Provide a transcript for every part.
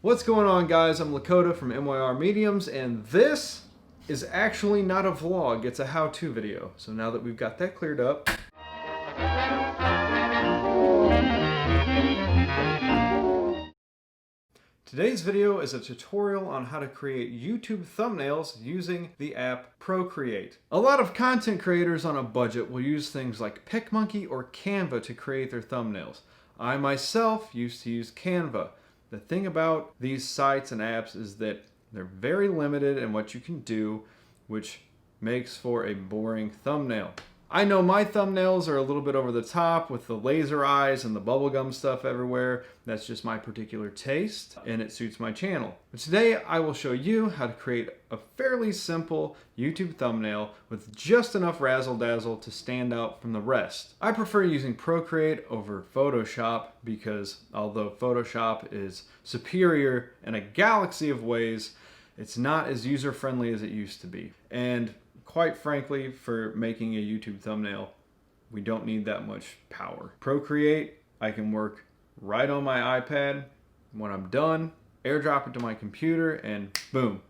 What's going on, guys? I'm Lakota from Meyer Mediums, and this is actually not a vlog, it's a how-to video. So now that we've got that cleared up, today's video is a tutorial on how to create YouTube thumbnails using the app ProCreate. A lot of content creators on a budget will use things like PicMonkey or Canva to create their thumbnails. I myself used to use Canva. The thing about these sites and apps is that they're very limited in what you can do, which makes for a boring thumbnail. I know my thumbnails are a little bit over the top with the laser eyes and the bubblegum stuff everywhere. That's just my particular taste, and it suits my channel. But today I will show you how to create a fairly simple YouTube thumbnail with just enough razzle-dazzle to stand out from the rest. I prefer using ProCreate over Photoshop because although Photoshop is superior in a galaxy of ways, it's not as user-friendly as it used to be. And quite frankly, for making a YouTube thumbnail, we don't need that much power. ProCreate, I can work right on my iPad. When I'm done, airdrop it to my computer, and boom,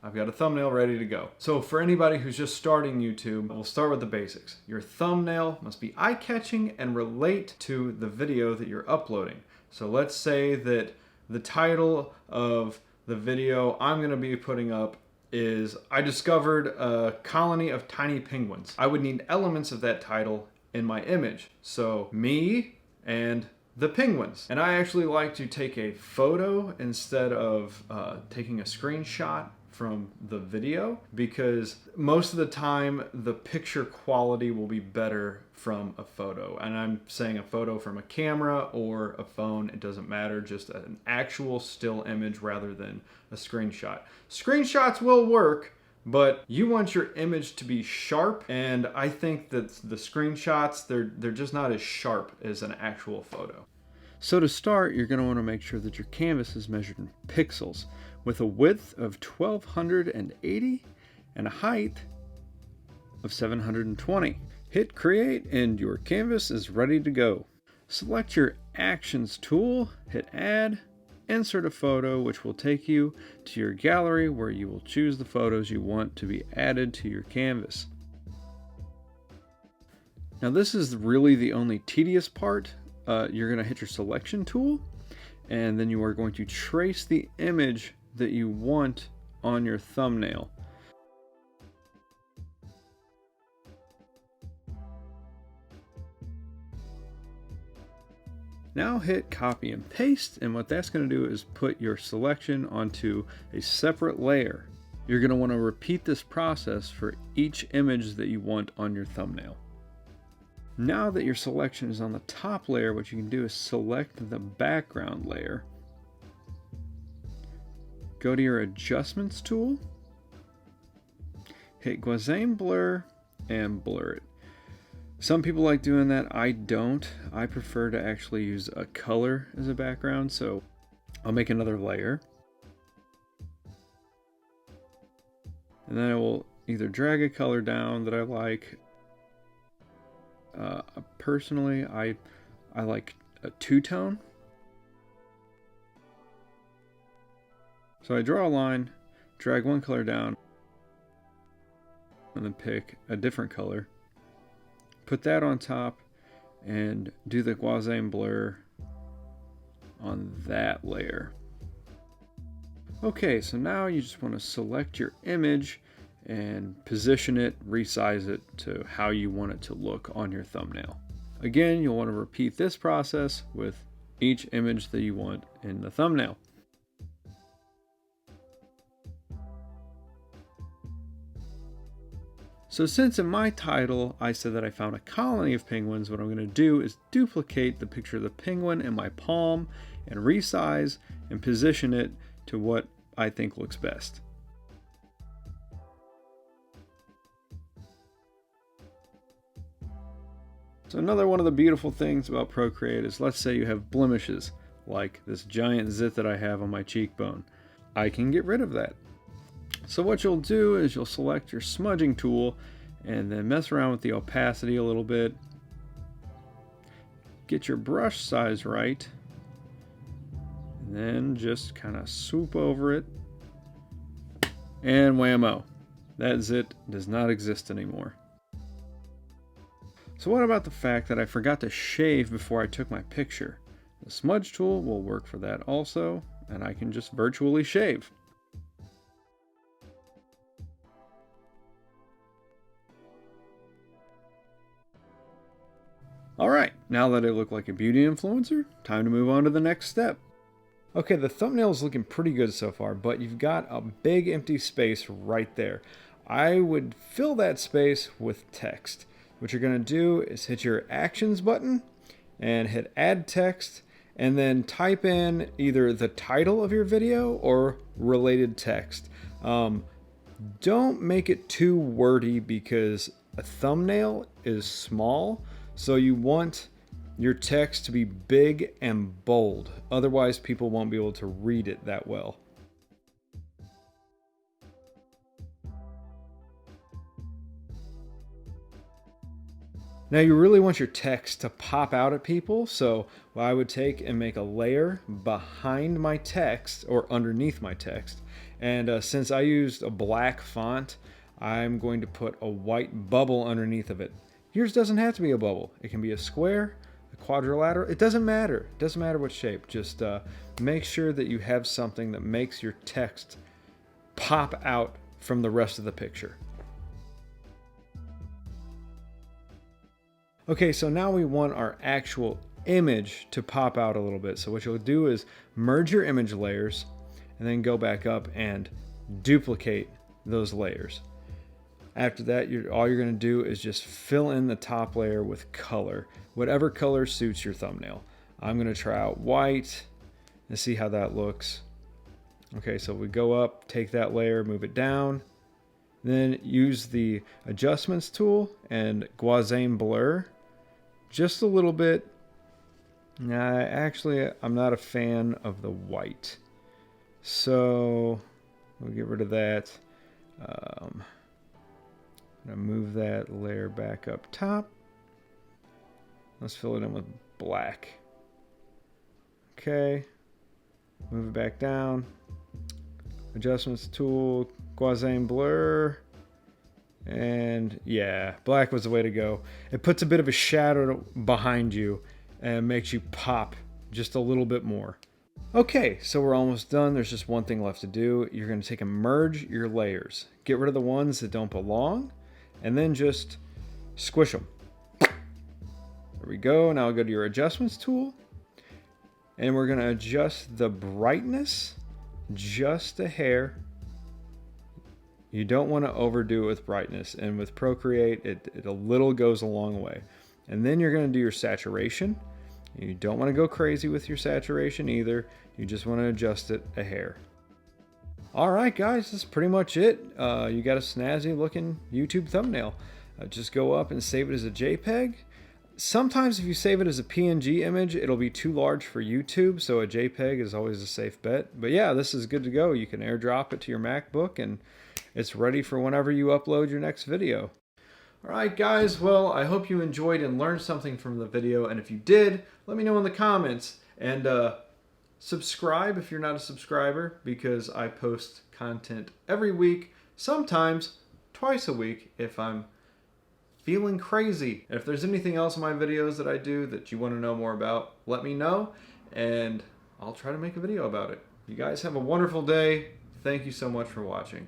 I've got a thumbnail ready to go. So for anybody who's just starting YouTube, we'll start with the basics. Your thumbnail must be eye-catching and relate to the video that you're uploading. So let's say that the title of the video I'm gonna be putting up is I discovered a colony of tiny penguins. I would need elements of that title in my image. So me and the penguins. And I actually like to take a photo instead of taking a screenshot from the video, because most of the time the picture quality will be better from a photo. And I'm saying a photo from a camera or a phone, it doesn't matter, just an actual still image rather than a screenshot. Screenshots will work, but you want your image to be sharp, and I think that the screenshots, they're just not as sharp as an actual photo. So to start, you're going to want to make sure that your canvas is measured in pixels with a width of 1280 and a height of 720. Hit create and your canvas is ready to go. Select your actions tool, hit add, insert a photo, which will take you to your gallery where you will choose the photos you want to be added to your canvas. Now this is really the only tedious part. You're going to hit your selection tool, and then you are going to trace the image that you want on your thumbnail. Now hit copy and paste, and what that's going to do is put your selection onto a separate layer. You're going to want to repeat this process for each image that you want on your thumbnail. Now that your selection is on the top layer, what you can do is select the background layer. Go to your adjustments tool, hit Gaussian blur, and blur it. Some people like doing that, I don't. I prefer to actually use a color as a background, so I'll make another layer. And then I will either drag a color down that I like. Personally, I like a two-tone. So I draw a line, drag one color down, and then pick a different color. Put that on top and do the Gaussian blur on that layer. Okay, so now you just want to select your image and position it, resize it to how you want it to look on your thumbnail. Again, you'll want to repeat this process with each image that you want in the thumbnail. So since in my title I said that I found a colony of penguins, what I'm going to do is duplicate the picture of the penguin in my palm and resize and position it to what I think looks best. So another one of the beautiful things about ProCreate is, let's say you have blemishes, like this giant zit that I have on my cheekbone. I can get rid of that. So what you'll do is you'll select your smudging tool and then mess around with the opacity a little bit. Get your brush size right. And And then just kind of swoop over it. And whammo. That's it. Does not exist anymore. So what about the fact that I forgot to shave before I took my picture? The smudge tool will work for that also, and I can just virtually shave. Alright, now that I look like a beauty influencer, time to move on to the next step. Okay, the thumbnail is looking pretty good so far, but you've got a big empty space right there. I would fill that space with text. What you're going to do is hit your actions button and hit add text, and then type in either the title of your video or related text. Don't make it too wordy because a thumbnail is small, so you want your text to be big and bold. Otherwise, people won't be able to read it that well. Now you really want your text to pop out at people, so what I would take and make a layer behind my text or underneath my text. And since I used a black font, I'm going to put a white bubble underneath of it. Yours doesn't have to be a bubble. It can be a square, a quadrilateral. It doesn't matter. It doesn't matter what shape. Just make sure that you have something that makes your text pop out from the rest of the picture. Okay, so now we want our actual image to pop out a little bit. So what you'll do is merge your image layers and then go back up and duplicate those layers. After that, all you're going to do is just fill in the top layer with color, whatever color suits your thumbnail. I'm going to try out white and see how that looks. Okay, so we go up, take that layer, move it down, then use the adjustments tool and Gaussian blur just a little bit. Actually, I'm not a fan of the white, so we'll get rid of that. I'm gonna move that layer back up top. Let's fill it in with black. Okay, move it back down. Adjustments tool, Gaussian blur, and yeah, black was the way to go. It puts a bit of a shadow behind you and makes you pop just a little bit more. Okay, so we're almost done. There's just one thing left to do. You're going to take and merge your layers. Get rid of the ones that don't belong, and then just squish them. There we go. Now go to your adjustments tool, and we're going to adjust the brightness just a hair. You don't want to overdo it with brightness, and with ProCreate, it a little goes a long way. And then you're going to do your saturation. You don't want to go crazy with your saturation either. You just want to adjust it a hair. All right, guys, that's pretty much it. You got a snazzy looking YouTube thumbnail. Just go up and save it as a JPEG. Sometimes if you save it as a PNG image, it'll be too large for YouTube, so a JPEG is always a safe bet. But yeah, this is good to go. You can airdrop it to your MacBook, and it's ready for whenever you upload your next video. Alright guys, well, I hope you enjoyed and learned something from the video, and if you did, let me know in the comments, and subscribe if you're not a subscriber, because I post content every week, sometimes twice a week if I'm feeling crazy. If there's anything else in my videos that I do that you want to know more about, let me know, and I'll try to make a video about it. You guys have a wonderful day. Thank you so much for watching.